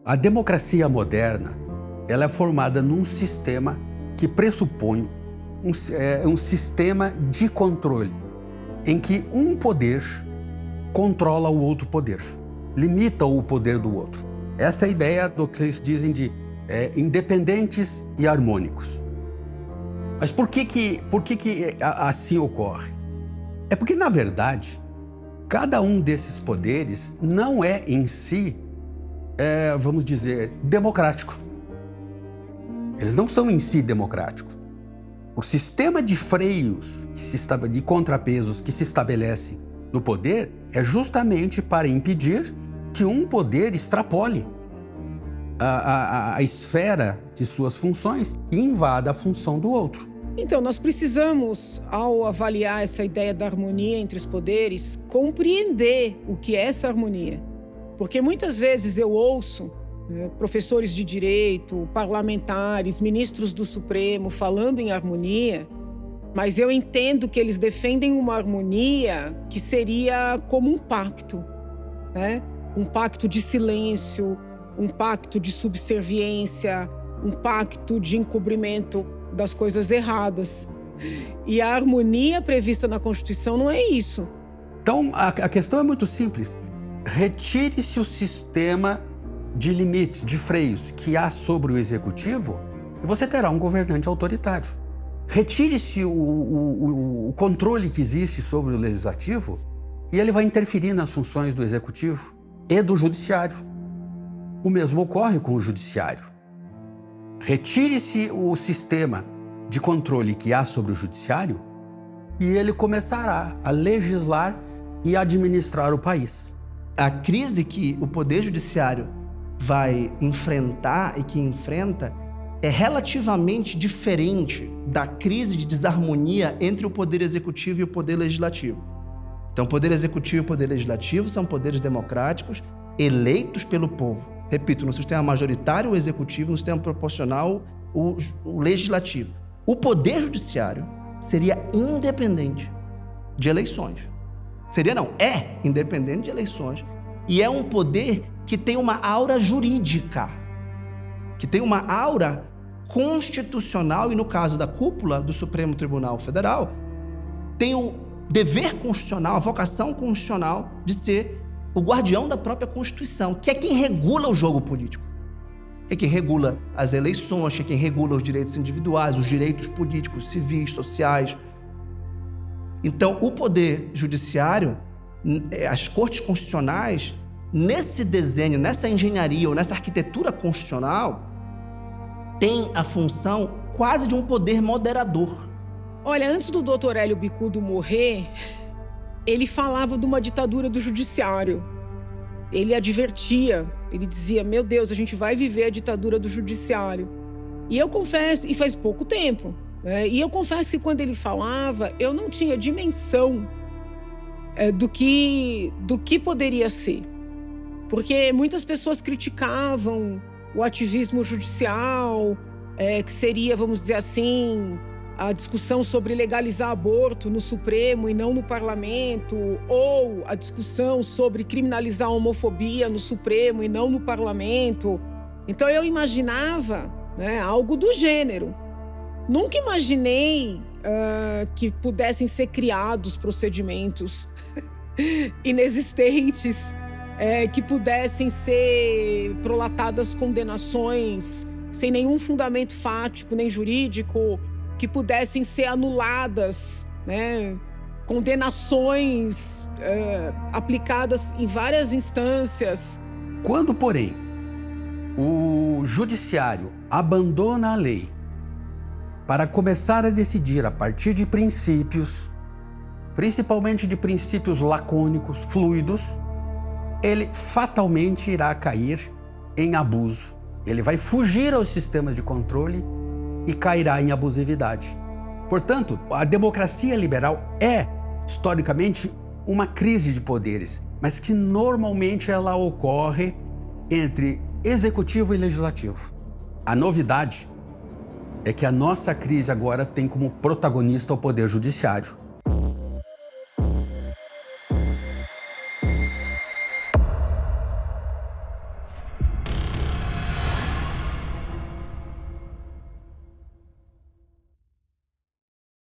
A democracia moderna, ela é formada num sistema que pressupõe um sistema de controle, em que um poder controla o outro poder, limita o poder do outro. Essa é a ideia do que eles dizem de independentes e harmônicos. Mas por que assim ocorre? É porque, na verdade, cada um desses poderes não é em si, vamos dizer, democrático. Eles não são em si democráticos. O sistema de freios, de contrapesos que se estabelece no poder é justamente para impedir que um poder extrapole a esfera de suas funções e invada a função do outro. Então, nós precisamos, ao avaliar essa ideia da harmonia entre os poderes, compreender o que é essa harmonia. Porque muitas vezes eu ouço professores de direito, parlamentares, ministros do Supremo falando em harmonia, mas eu entendo que eles defendem uma harmonia que seria como um pacto, né? Um pacto de silêncio, um pacto de subserviência, um pacto de encobrimento das coisas erradas. E a harmonia prevista na Constituição não é isso. Então, a questão é muito simples. Retire-se o sistema de limites, de freios que há sobre o executivo e você terá um governante autoritário. Retire-se o controle que existe sobre o legislativo e ele vai interferir nas funções do executivo e do judiciário. O mesmo ocorre com o judiciário. Retire-se o sistema de controle que há sobre o judiciário e ele começará a legislar e administrar o país. A crise que o Poder Judiciário vai enfrentar e que enfrenta é relativamente diferente da crise de desarmonia entre o Poder Executivo e o Poder Legislativo. Então, o Poder Executivo e o Poder Legislativo são poderes democráticos eleitos pelo povo. Repito, no sistema majoritário, o Executivo, no sistema proporcional, o Legislativo. O Poder Judiciário seria independente de eleições. É independente de eleições e é um poder que tem uma aura jurídica, que tem uma aura constitucional e, no caso da cúpula do Supremo Tribunal Federal, tem o dever constitucional, a vocação constitucional de ser o guardião da própria Constituição, que é quem regula o jogo político. É quem regula as eleições, é quem regula os direitos individuais, os direitos políticos, civis, sociais. Então, o Poder Judiciário, as cortes constitucionais, nesse desenho, nessa engenharia ou nessa arquitetura constitucional, tem a função quase de um poder moderador. Olha, antes do Dr. Hélio Bicudo morrer, ele falava de uma ditadura do judiciário. Ele advertia, ele dizia, meu Deus, a gente vai viver a ditadura do judiciário. E eu confesso, e faz pouco tempo, né? E eu confesso que quando ele falava, eu não tinha dimensão do que poderia ser. Porque muitas pessoas criticavam o ativismo judicial, que seria, vamos dizer assim, a discussão sobre legalizar aborto no Supremo e não no Parlamento, ou a discussão sobre criminalizar a homofobia no Supremo e não no Parlamento. Então eu imaginava, né, algo do gênero. Nunca imaginei que pudessem ser criados procedimentos inexistentes, que pudessem ser prolatadas condenações sem nenhum fundamento fático nem jurídico, que pudessem ser anuladas, né? Condenações aplicadas em várias instâncias. Quando, porém, o judiciário abandona a lei para começar a decidir a partir de princípios, principalmente de princípios lacônicos, fluidos, ele fatalmente irá cair em abuso. Ele vai fugir aos sistemas de controle e cairá em abusividade. Portanto, a democracia liberal é, historicamente, uma crise de poderes, mas que normalmente ela ocorre entre executivo e legislativo. A novidade é que a nossa crise agora tem como protagonista o poder judiciário.